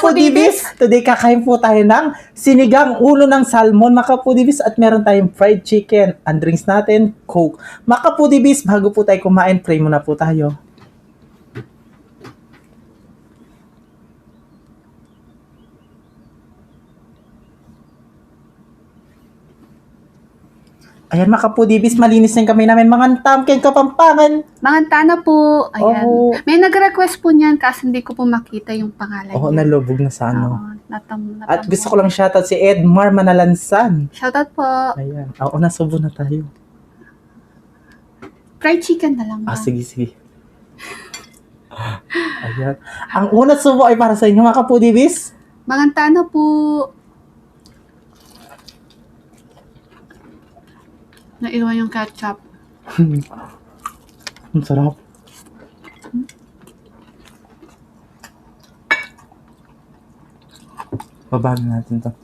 Kapudibis! Today kakain po tayo ng sinigang ulo ng salmon, mga kapudibis, at meron tayong fried chicken. Ang drinks natin, Coke. Mga kapudibis, bago po tayo kumain, pray muna po tayo. Ayan, mga kapudibis, malinis na yung kamay namin. Mga tamken kapampangan. Mga Tana po. Ayan. Oo. May nag-request po niyan kasi hindi ko po makita yung pangalan Oo, niya. nalubog na sa ano. Oo, At gusto ko lang shoutout si Edmar Manalansan. Shoutout po. Ayan. Oo, nasubo na tayo. Fried chicken na lang. Sige. Ayan. Ang unang subo ay para sa inyo, mga kapudibis. Mga Tana po. Naiwan yung ketchup. Ang sarap. Babagin natin to.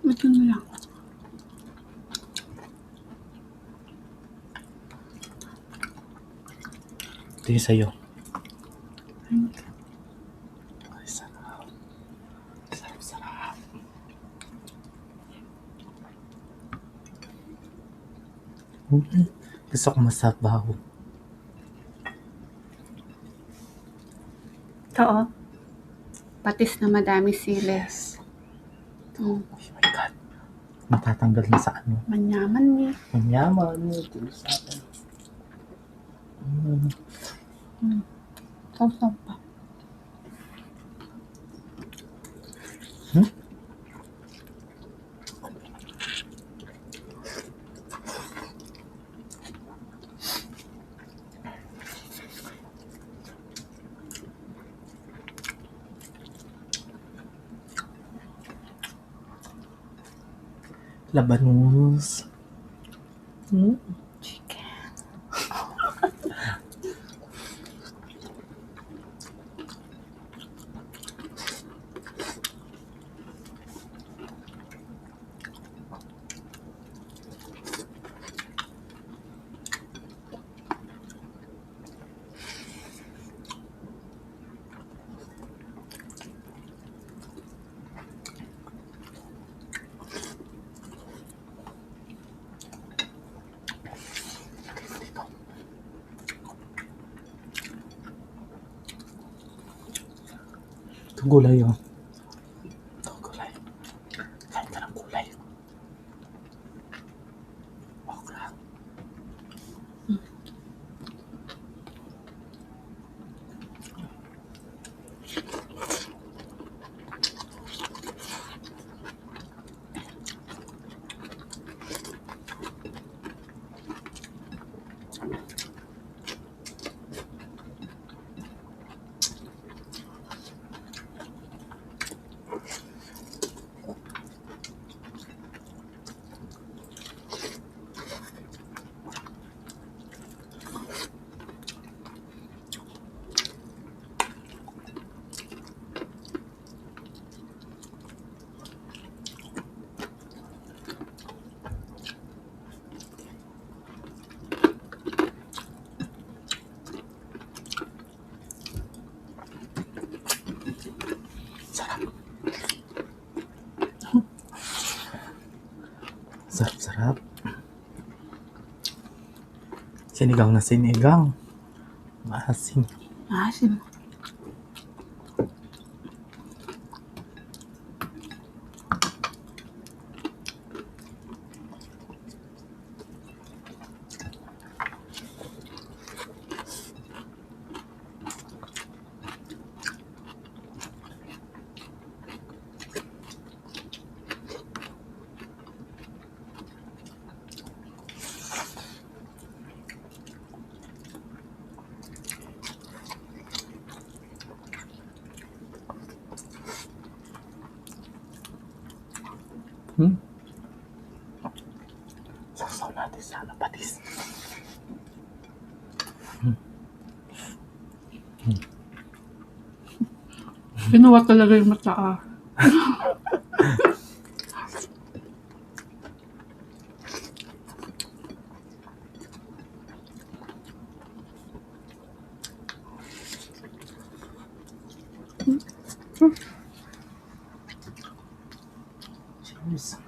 Ito na lang. Ito yung sa'yo. Ay, sarap. Sarap. Gusto ko masabaw. Ito oh. Patis na madami sili. Yes. Oh my God. Matatanggal na sa ano. Manyaman ni. Ang yaman. Ito sa atin. Sausaw pa. Labanus. Chicken. Ito gulay oh. Ito gulay. Kain ka ng gulay. Okra. Sarap. Sinigang na sinigang. Maasim. Maasim. Sausaw natin sa patis. Kinuha talaga yung mata. Yes.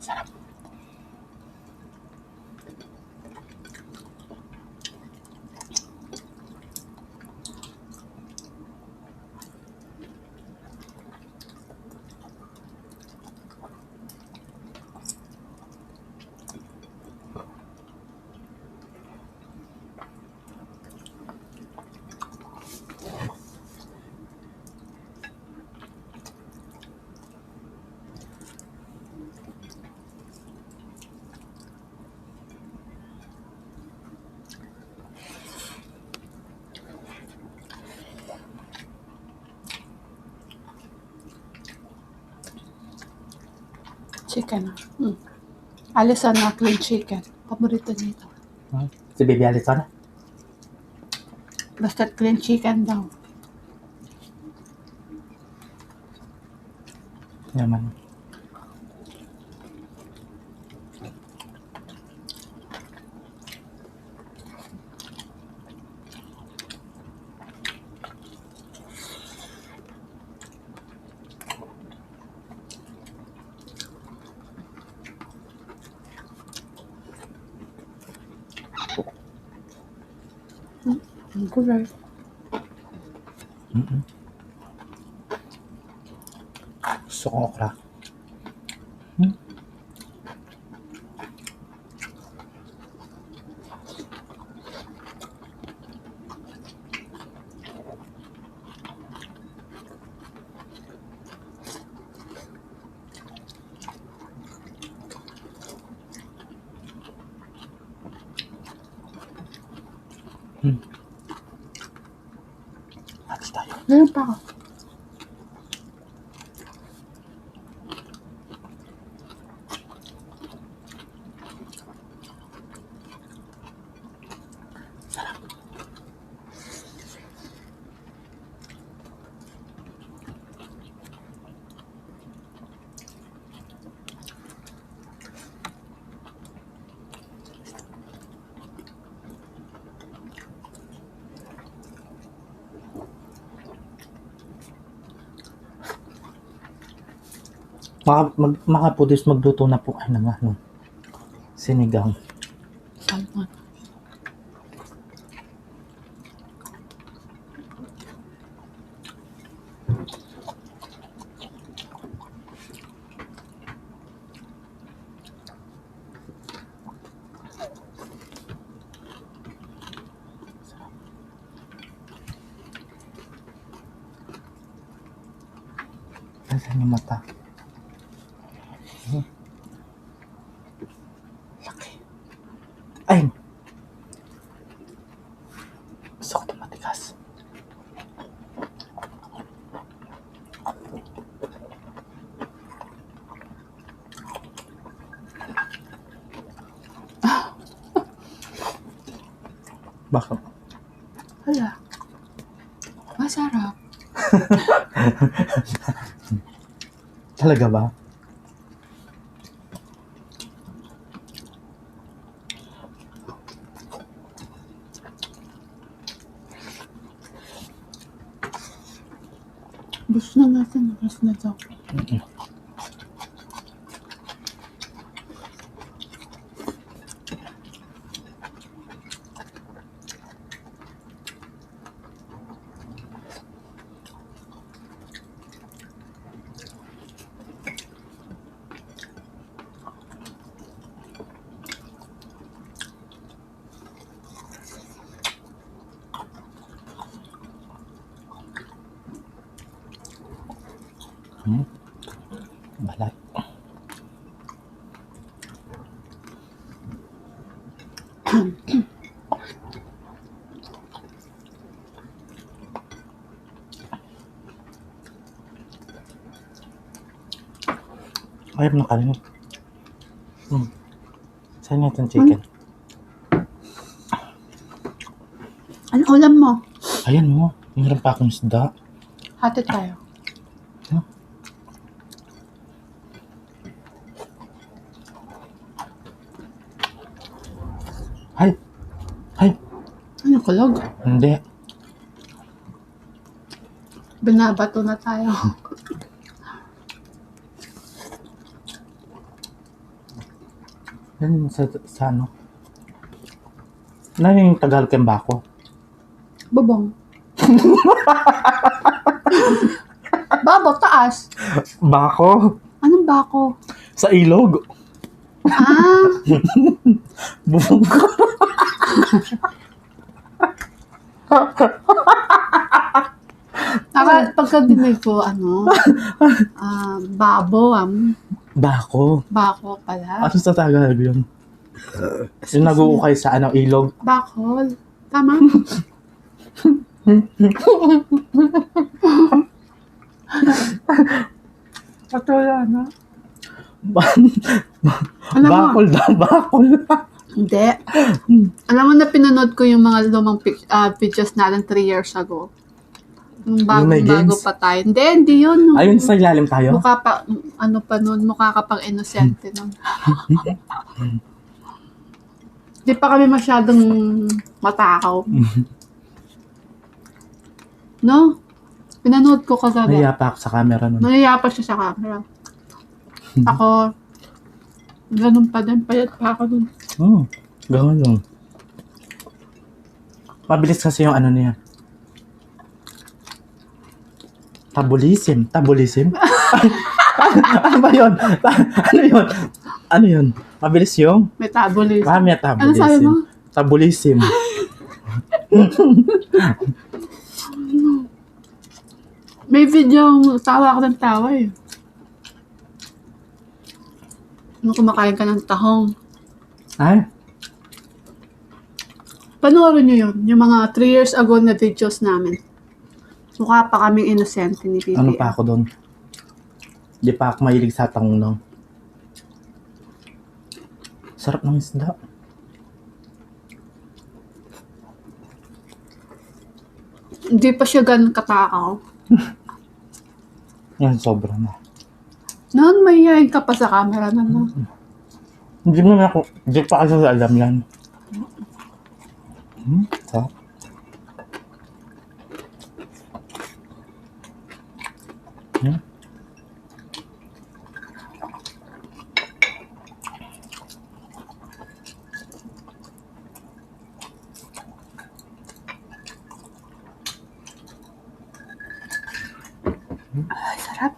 Sarap. Chicken. Alison na clean chicken. Paborito nito. Si Baby Alison? Basta clean chicken daw. Naman. Ang gulay. Gusto ko okra. Alis tayo. Meron pa ako. Mga pudis, magluto na po ay ng sinigang. Salmon. Saan yung mata? Laki. Ay! Gusto ko ito matigas. Bakit? Hala. Masarap. Talaga ba? Gusto na natin. Gusto na daw. Balat. Ay, nakalimut. Saan nga itong chicken? Ano ulam mo? Ayan mo. Meron pa akong isda. Hati tayo. Ay. Ay. Ano kulog? Hindi. Binabato na tayo. Yan sa ano. Ano yung Tagalog yung bako? Bubong. Babo, taas. Bako? Anong bako? Sa ilog. Ah, Bubong ko. pagkadinig ko, babo, Bako. bako pala. Ano sa Tagalog yun? Yung nag-uukay sa ilog. Bakol. Tama? Patuloy na. Alam mo, Bakol daw, bakol. hindi. Alam mo na pinanood ko yung mga lumang videos natin 3 years ago. Yung Yung may bago games? pa tayo. Hindi yun. No. Ayun sa ilalim tayo? Mukha pa, pa nun, mukha ka pang inosente nun. Di pa kami masyadong matakaw. No? Pinanood ko kagabi. Nahiya pa ako sa camera nun. Nahiya pa siya sa camera. Ako, ganun pa din. Payat pa ako dun. Gawin yun. Mabilis kasi yung ano niya. Tabulism. Tabulism? Ano ba yun? Ano yun? Ano yun? Mabilis yung? Metabolism. Metabolism. Ano sabi mo? Tabulism. May video yung tawa ako ng tawa eh. Nung kumakain ka ng tahong. Ay? Panoorin nyo yun. Yung mga 3 years ago na videos namin. Mukha pa kaming inosente ni Bibi. Ano pa ako doon? Di pa ako mahilig sa tangunang. Sarap ng isda. Hindi pa siya ganun katakaw. Yan, sobra na. Noon mahihayin ka pa sa camera na no. Hindi pa kasi alam yan. Sarap. Ay, sarap.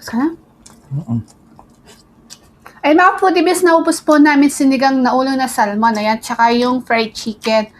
Sarap. Ay mga foodies, naubos po namin sinigang na ulo na salmon. Ayan, tsaka yung fried chicken.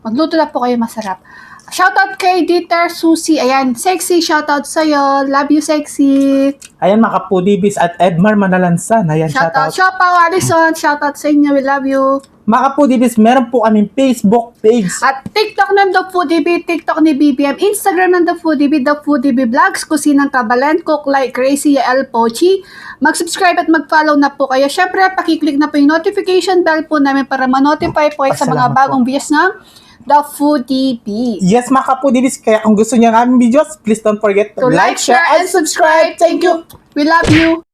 Magluto na po kayo, masarap. Shoutout kay Dieter Susie. Ayan, sexy, shoutout sa'yo. Love you, sexy. Ayan, mga kapudibis at Edmar Manalansan. Ayan, Shoutout, shoutout. Shoutout, Alison. Shoutout sa inyo. We love you. Mga kapudibis, meron po kaming Facebook page. At TikTok ng The Foodie, TikTok ni BBM, Instagram ng The Foodie Vlogs, Kusinang Kabalan, Cook Like Crazy, L. Pochi. Mag-subscribe at mag-follow na po kayo. Syempre, pakiclick na po yung notification bell po namin para ma-notify po kayo sa mga Salamat bagong po. videos ng The Foodie. Yes, mga kapudibis, kaya kung gusto niyo ng aming videos, please don't forget To like, share, and subscribe. Thank you. We love you.